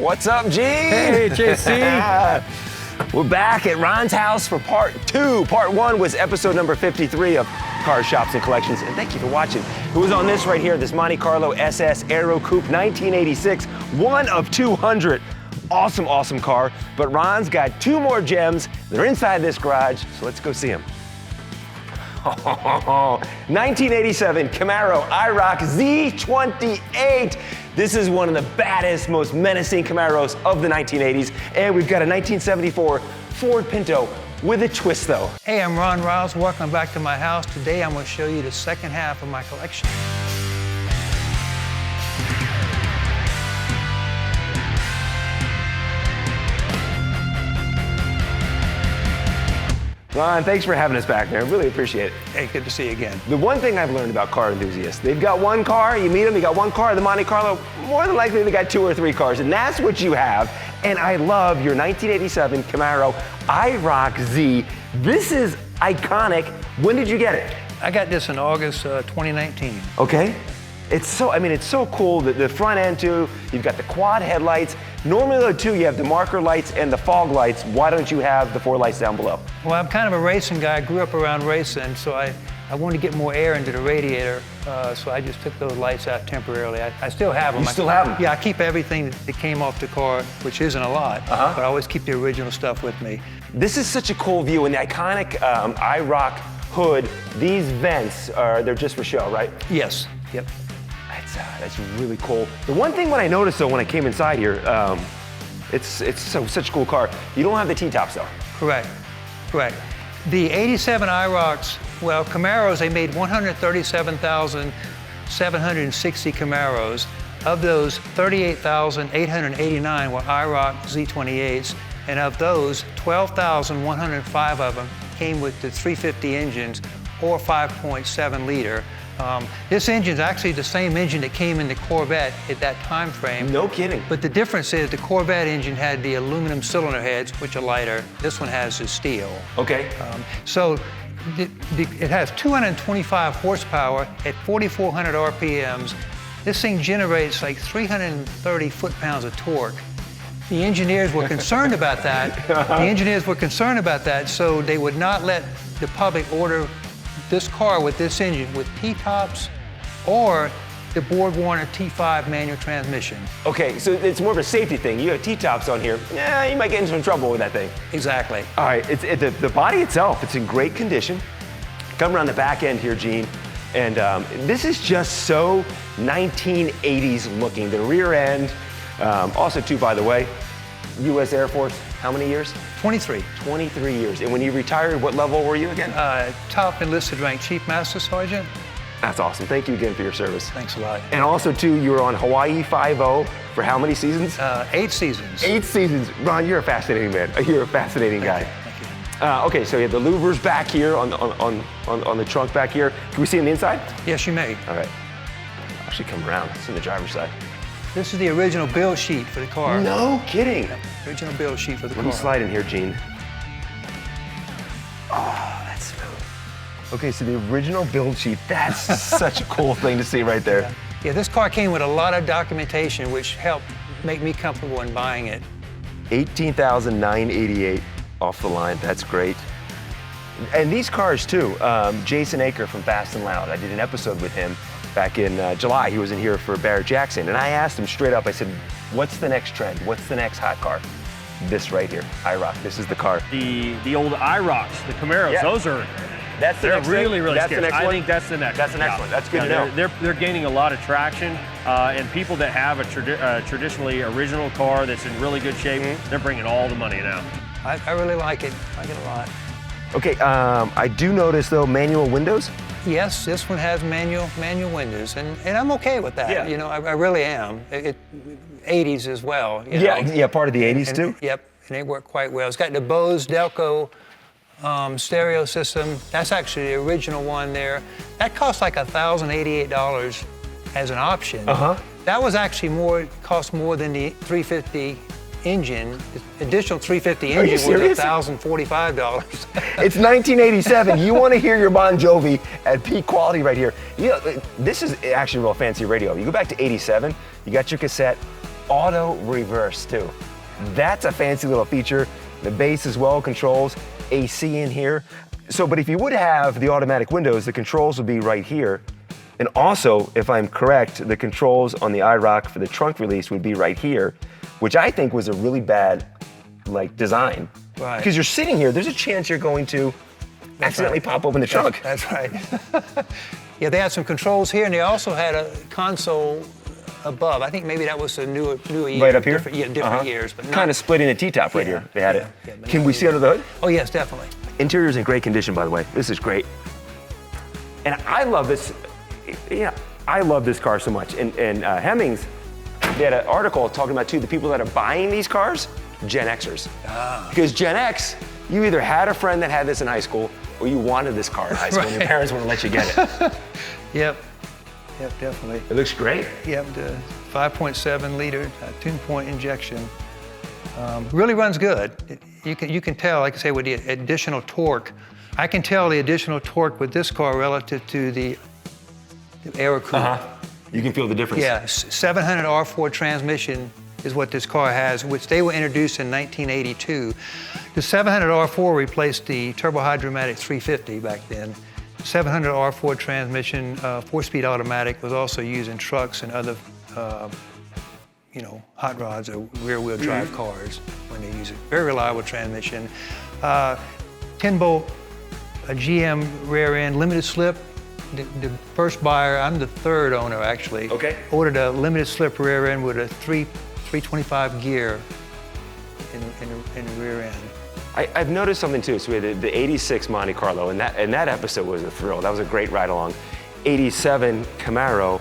What's up, G? Hey, JC. We're back at Ron's house for part 2. Part 1 was episode number 53 of Cars, Shops, and Collections. And thank you for watching. Who was on this right here, this Monte Carlo SS Aerocoupe 1986, one of 200. Awesome, awesome car. But Ron's got 2 more gems. They're inside this garage, so let's go see them. 1987 Camaro IROC-Z 28. This is one of the baddest, most menacing Camaros of the 1980s. And we've got a 1974 Ford Pinto with a twist though. Hey, I'm Ron Riles. Welcome back to my house. Today I'm going to show you the second half of my collection. Ron, thanks for having us back there. I really appreciate it. Hey, good to see you again. The one thing I've learned about car enthusiasts, they've got one car, you meet them, you got one car, the Monte Carlo, more than likely they got 2 or 3 cars, and that's what you have. And I love your 1987 Camaro IROC-Z. This is iconic. When did you get it? I got this in August 2019. Okay. It's so, I mean, it's so cool. The front end too, you've got the quad headlights. Normally though too, you have the marker lights and the fog lights. Why don't you have the 4 lights down below? Well, I'm kind of a racing guy. I grew up around racing, so I wanted to get more air into the radiator, so I just took those lights out temporarily. I still have them. You still have them? Yeah, I keep everything that came off the car, which isn't a lot, but I always keep the original stuff with me. This is such a cool view, and the iconic IROC hood, these vents, they're just for show, right? Yes, yep. That's really cool. The one thing when I noticed though when I came inside here, it's such a cool car. You don't have the T-tops though. Correct, correct. The 87 IROCs, well, Camaros, they made 137,760 Camaros. Of those, 38,889 were IROC Z28s, and of those, 12,105 of them came with the 350 engines or 5.7 liter. This engine's actually the same engine that came in the Corvette at that time frame. No kidding. But the difference is the Corvette engine had the aluminum cylinder heads, which are lighter. This one has the steel. Okay. So it has 225 horsepower at 4,400 RPMs. This thing generates like 330 foot-pounds of torque. The engineers were concerned about that. The engineers were concerned about that, so they would not let the public order this car with this engine with T-tops or the Borg-Warner T5 manual transmission. Okay, so it's more of a safety thing. You have T-tops on here. Yeah, you might get into some trouble with that thing. Exactly. All right, the body itself, it's in great condition. Come around the back end here, Gene, and this is just so 1980s looking. The rear end, also too, by the way, U.S. Air Force, how many years? 23. 23 years. And when you retired, what level were you again? Top enlisted rank, Chief Master Sergeant. That's awesome. Thank you again for your service. Thanks a lot. And also, too, you were on Hawaii 5-0 for how many seasons? 8 seasons. 8 seasons. Ron, you're a fascinating man. You're a fascinating guy. Thank you. Okay, so you have the louvers back here on the trunk back here. Can we see on the inside? Yes, you may. All right. Actually, come around. It's on the driver's side. This is the original build sheet for the car. No kidding. Original build sheet for the car. Let me slide in here, Gene. Oh, that's smooth. Okay, so the original build sheet, that's such a cool thing to see right there. Yeah, this car came with a lot of documentation, which helped make me comfortable in buying it. 18,988 off the line, that's great. And these cars too, Jason Aker from Fast and Loud, I did an episode with him back in July. He was in here for Barrett Jackson, and I asked him straight up, I said, what's the next trend? What's the next hot car? This right here, IROC, this is the car. The old IROCs, the Camaros, Yeah. those are, That's the they're next really, thing? really That's scary. the next I one? think that's the next That's the next one. That's good to Yeah, know. They're gaining a lot of traction, and people that have a traditionally original car that's in really good shape, they're bringing all the money now. I really like it. I like it a lot. Okay, I do notice though, manual windows. Yes, this one has manual windows, and I'm okay with that. Yeah. You know, I really am. 80s as well. You Yeah, know? yeah, part of the 80s too. Yep, and they work quite well. It's got the Bose Delco stereo system. That's actually the original one there. That cost like $1,088 as an option. That was actually cost more than the 350 engine. The additional 350 engine was $1,045. It's 1987. You want to hear your Bon Jovi at peak quality right here. You know, this is actually a real fancy radio. You go back to 87, you got your cassette, auto reverse too. That's a fancy little feature. The bass as well controls AC in here. So, but if you would have the automatic windows, the controls would be right here. And also, if I'm correct, the controls on the IROC for the trunk release would be right here, which I think was a really bad design. Right. Because you're sitting here, there's a chance you're going to accidentally pop open the trunk. That's right. Yeah, they had some controls here, and they also had a console above. I think maybe that was a newer year. Right up here? Different years. But kind of splitting the T-top right here. They had it. Yeah, Can we see under the hood? Oh, yes, definitely. Interior's in great condition, by the way. This is great. And I love this. Yeah, I love this car so much. And Hemmings, they had an article talking about, too, the people that are buying these cars, Gen Xers. Because Gen X, you either had a friend that had this in high school or you wanted this car in high school and your parents wouldn't let you get it. Yep, definitely. It looks great. Yep, the 5.7 liter tune-point injection. Really runs good. You can tell, like I say, with the additional torque, I can tell the additional torque with this car relative to the Aerocoupe. You can feel the difference. Yeah, 700 R4 transmission is what this car has, which they were introduced in 1982. The 700 R4 replaced the turbohydromatic 350 back then. 700 R4 transmission, 4-speed automatic, was also used in trucks and other, hot rods or rear-wheel drive cars when they use it. Very reliable transmission. 10-bolt GM rear end, limited slip. The first buyer, I'm the third owner actually. Okay. Ordered a limited slip rear end with a 325 gear in the rear end. I've noticed something too. So we had the 86 Monte Carlo, and that episode was a thrill. That was a great ride along. 87 Camaro,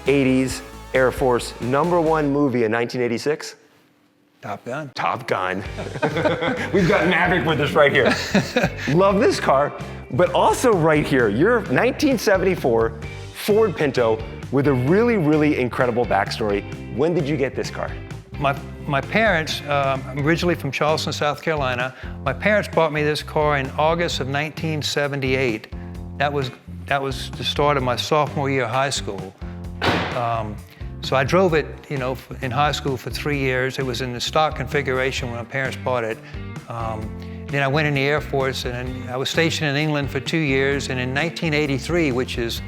80s Air Force, #1 movie in 1986. Top Gun. Top Gun. We've got Maverick with us right here. Love this car, but also right here, your 1974 Ford Pinto with a really, really incredible backstory. When did you get this car? My parents, I'm originally from Charleston, South Carolina. My parents bought me this car in August of 1978. That was the start of my sophomore year of high school. So I drove it, in high school for 3 years. It was in the stock configuration when my parents bought it. Then I went in the Air Force, and I was stationed in England for 2 years. And in 1983, which is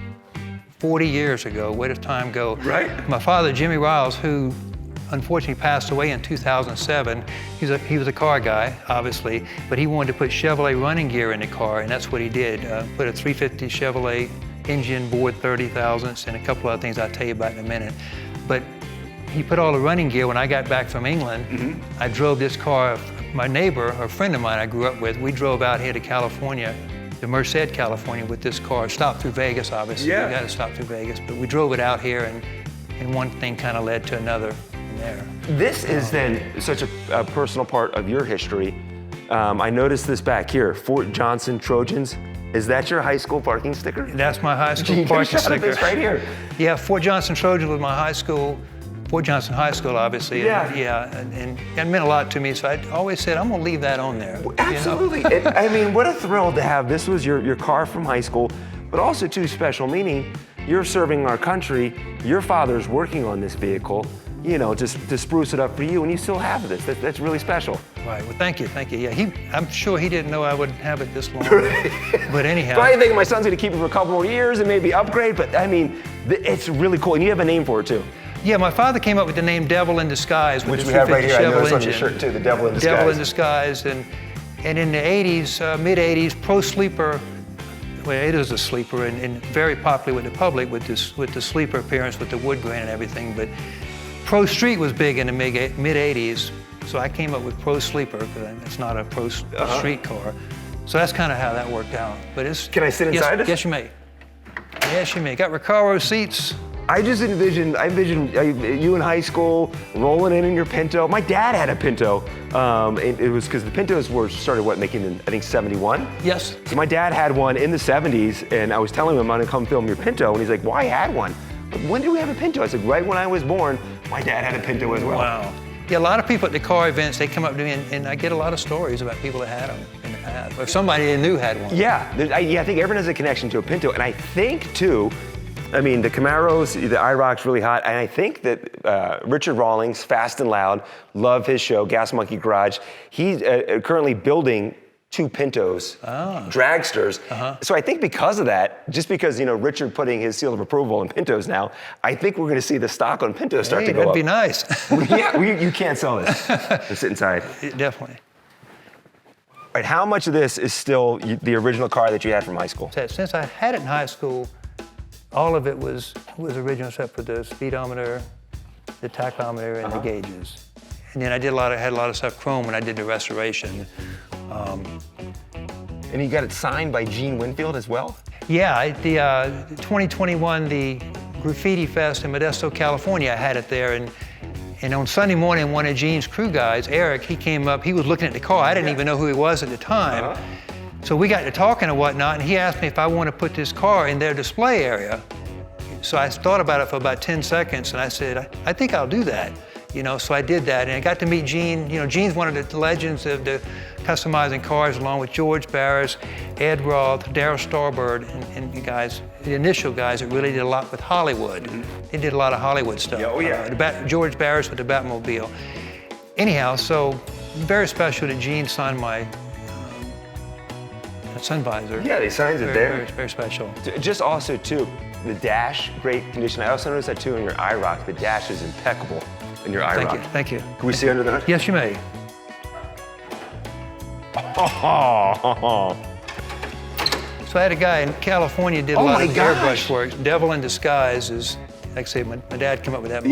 40 years ago, where does time go? Right. My father, Jimmy Riles, who unfortunately passed away in 2007. He was a car guy, obviously, but he wanted to put Chevrolet running gear in the car, and that's what he did. Put a 350 Chevrolet engine, board 30 thousandths, and a couple other things I'll tell you about in a minute. But he put all the running gear. When I got back from England, I drove this car. My neighbor, a friend of mine I grew up with, we drove out here to California, to Merced, California with this car. Stopped through Vegas, obviously. Yeah. We got to stop through Vegas, but we drove it out here, and one thing kind of led to another from there. This is then such a personal part of your history. I noticed this back here, Fort Johnson Trojans. Is that your high school parking sticker? That's my high school You parking got sticker. this right here. Yeah, Fort Johnson Trojan was my high school. Fort Johnson High School, obviously. Yeah. And it meant a lot to me, so I always said, I'm gonna leave that on there. Absolutely. I mean, what a thrill to have. This was your car from high school, but also too special, meaning you're serving our country, your father's working on this vehicle, just to spruce it up for you, and you still have this. That's really special. Right, well, thank you. Yeah, I'm sure he didn't know I would have it this long. But anyhow. Probably thinking my son's gonna keep it for a couple more years and maybe upgrade, but I mean, it's really cool, and you have a name for it too. Yeah, my father came up with the name Devil in Disguise. Which we have right here. I noticed on your shirt too, the Devil in Disguise. Devil in Disguise, and in the 80s, mid-80s, Pro Sleeper, well, it is a sleeper and very popular with the public with the sleeper appearance with the wood grain and everything, but Pro Street was big in the mid-80s, so I came up with Pro Sleeper, because it's not a Pro Street car. So that's kind of how that worked out. But it's. Can I sit inside it? Yes, you may. Yes, you may. Got Recaro seats. I envisioned you in high school rolling in your Pinto. My dad had a Pinto. It was because the Pintos were started making in, I think, 71? Yes. So my dad had one in the 70s, and I was telling him I'm gonna come film your Pinto, and he's like, well, I had one. But when did we have a Pinto? I said, right when I was born, my dad had a Pinto as well. Wow. Yeah, a lot of people at the car events, they come up to me, and I get a lot of stories about people that had them in the past, or if somebody they knew had one. Yeah, I think everyone has a connection to a Pinto, and I think, too, I mean, the Camaros, the IROC's really hot, and I think that Richard Rawlings, Fast and Loud, love his show, Gas Monkey Garage. He's currently building 2 Pintos, dragsters. So I think because of that, just because, Richard putting his seal of approval on Pintos now, I think we're going to see the stock on Pintos start to go up. That'd be nice. Yeah, you can't sell this. Just sit inside. Definitely. All right, how much of this is still the original car that you had from high school? Since I had it in high school, all of it was original except for the speedometer, the tachometer, and the gauges. And then I had a lot of stuff chrome when I did the restoration. And you got it signed by Gene Winfield as well? Yeah, the 2021, the Graffiti Fest in Modesto, California, I had it there. And on Sunday morning, one of Gene's crew guys, Eric, he came up, he was looking at the car. I didn't even know who he was at the time. So we got to talking and whatnot, and he asked me if I want to put this car in their display area. So I thought about it for about 10 seconds, and I said, I think I'll do that. So I did that, and I got to meet Gene. Gene's one of the legends of the customizing cars, along with George Barris, Ed Roth, Darryl Starbird, and the guys, the initial guys that really did a lot with Hollywood. They did a lot of Hollywood stuff. Oh, yeah. George Barris with the Batmobile. Anyhow, so very special that Gene signed my sun visor. Yeah, they signed it there. Very, very special. Just also, too, the dash, great condition. I also noticed that, too, in your IROC. The dash is impeccable in your IROC. Thank you. Can we see under the hood? Yes, you may. So I had a guy in California did a lot of airbrush work. Devil in Disguise is, like I say, my dad came up with that,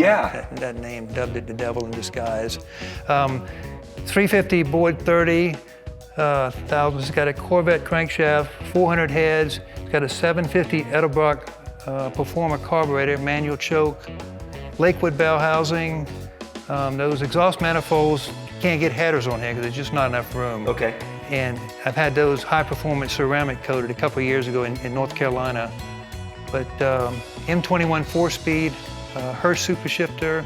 that name, dubbed it the Devil in Disguise. 350 Boyd 30, it's got a Corvette crankshaft, 400 heads. It's got a 750 Edelbrock Performer carburetor, manual choke, Lakewood bell housing. Those exhaust manifolds, can't get headers on here because there's just not enough room. Okay. And I've had those high-performance ceramic coated a couple of years ago in North Carolina. But M21 4-speed, Hurst super shifter.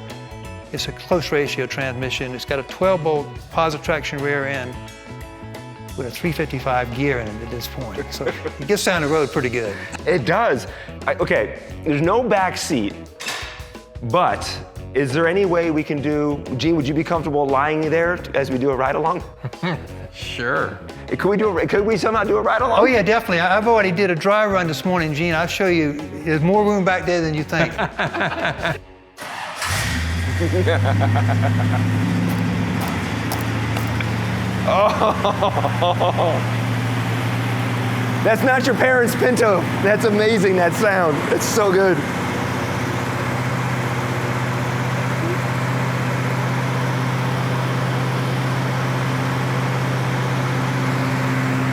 It's a close ratio transmission. It's got a 12-bolt positive traction rear end with a 355 gear in it at this point. So it gets down the road pretty good. It does. Okay, there's no back seat, but is there any way we can do, Gene, would you be comfortable lying there as we do a ride-along? Sure. Could we somehow do a ride-along? Oh yeah, definitely. I've already did a dry run this morning, Gene. I'll show you, there's more room back there than you think. Oh, that's not your parents' Pinto. That's amazing, that sound. It's so good.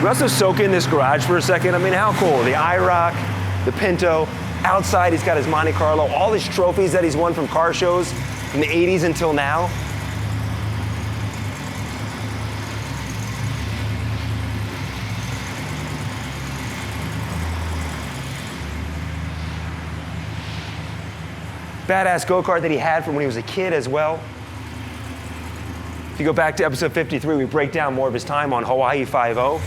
We also soak in this garage for a second. I mean, how cool? The IROC, the Pinto. Outside, he's got his Monte Carlo, all his trophies that he's won from car shows from the 80s until now. Badass go-kart that he had from when he was a kid as well. If you go back to episode 53, we break down more of his time on Hawaii 5-0.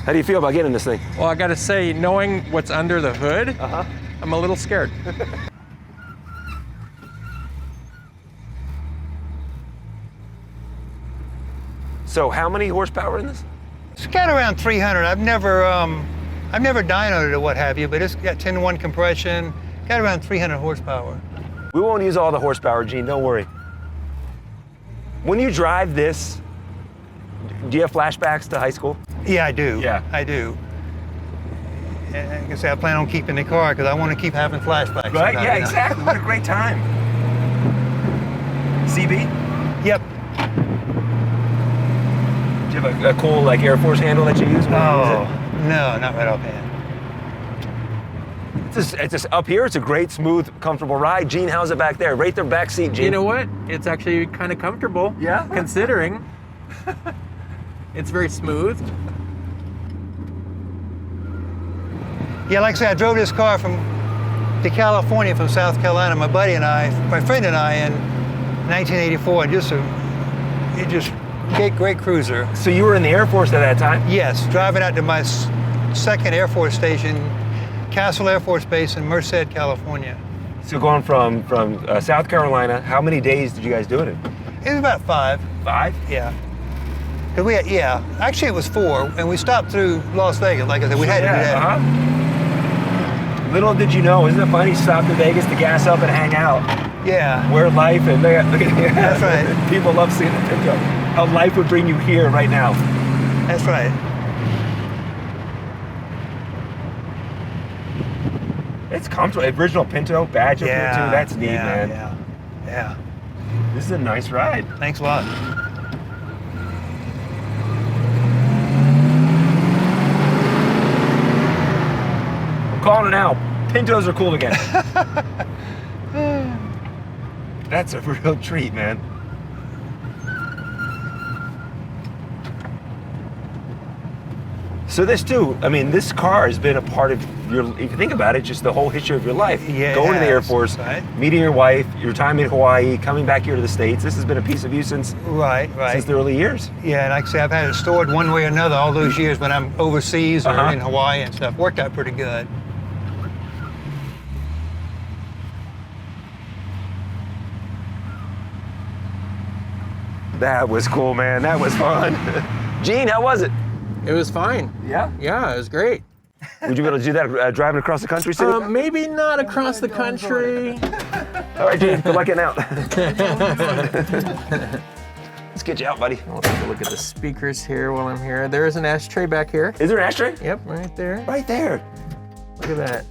How do you feel about getting this thing? Well, I gotta say, knowing what's under the hood, I'm a little scared. So how many horsepower in this? It's got around 300. I've never dynoed it or what have you, but it's got 10-to-1 compression. Got around 300 horsepower. We won't use all the horsepower, Gene, don't worry. When you drive this, do you have flashbacks to high school? Yeah, I do. Yeah. I do. And like I say, I plan on keeping the car because I want to keep having flashbacks. Right? Yeah, exactly. What a great time. CB? Yep. Do you have a cool like Air Force handle that you use? No, not right offhand. It's just up here. It's a great, smooth, comfortable ride. Gene, how's it back there? Rate the back seat, Gene. You know what? It's actually kind of comfortable. Yeah? Considering. It's very smooth. Yeah, like I said, I drove this car to California from South Carolina. My friend and I, in 1984, and it just great cruiser. So you were in the Air Force at that time? Yes, driving out to my second Air Force station, Castle Air Force Base in Merced, California. So going from South Carolina, how many days did you guys do it in? It was about 5. 5? Yeah. Actually it was 4, and we stopped through Las Vegas. Like I said, we had to do that. Uh-huh. Little did you know, isn't it funny? Stopped in Vegas to gas up and hang out. Yeah. Where life, and look at That's right. People love seeing the Pinto. How life would bring you here right now. That's right. It's comfortable. Original Pinto badge up here too. That's neat, man. Yeah. This is a nice ride. Thanks a lot. I'm calling it now. Pintos are cool again. That's a real treat, man. So this too, I mean, this car has been a part of your, if you think about it, just the whole history of your life. Yeah, Going to the Air has, Force, right? meeting your wife, your time in Hawaii, coming back here to the States. This has been a piece of you since Right. the early years. Yeah, and like I say, I've had it stored one way or another all those years when I'm overseas or Uh-huh. in Hawaii and stuff. Worked out pretty good. That was cool, man. That was fun. Gene, how was it? It was fine. Yeah? Yeah, it was great. Would you be able to do that driving across the country soon? Maybe not across the country. All right, Gene, good luck getting out. Let's get you out, buddy. I'll take a look at the speakers here while I'm here. There is an ashtray back here. Is there an ashtray? Yep, right there. Right there. Look at that.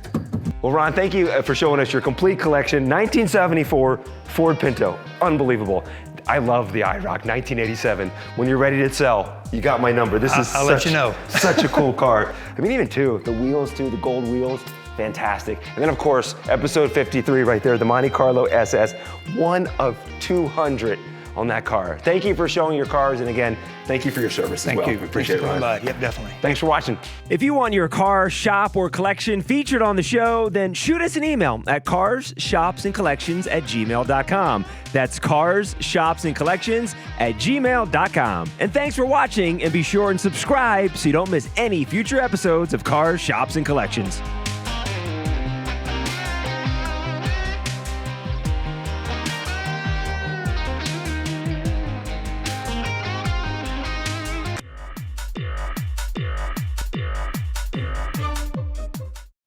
Well, Ron, thank you for showing us your complete collection. 1974 Ford Pinto. Unbelievable. I love the IROC 1987. When you're ready to sell, you got my number. This is I'll let you know. Such a cool car. I mean, even too, the wheels too, the gold wheels, fantastic. And then of course, episode 53 right there, the Monte Carlo SS, one of 200 on that car. Thank you for showing your cars, and again, thank you for your service as well. Thank you. Appreciate it, Ron. Yep, definitely. Thanks for watching. If you want your car, shop, or collection featured on the show, then shoot us an email at carsshopsandcollections@gmail.com. That's carsshopsandcollections@gmail.com. And thanks for watching, and be sure and subscribe so you don't miss any future episodes of Cars, Shops, and Collections.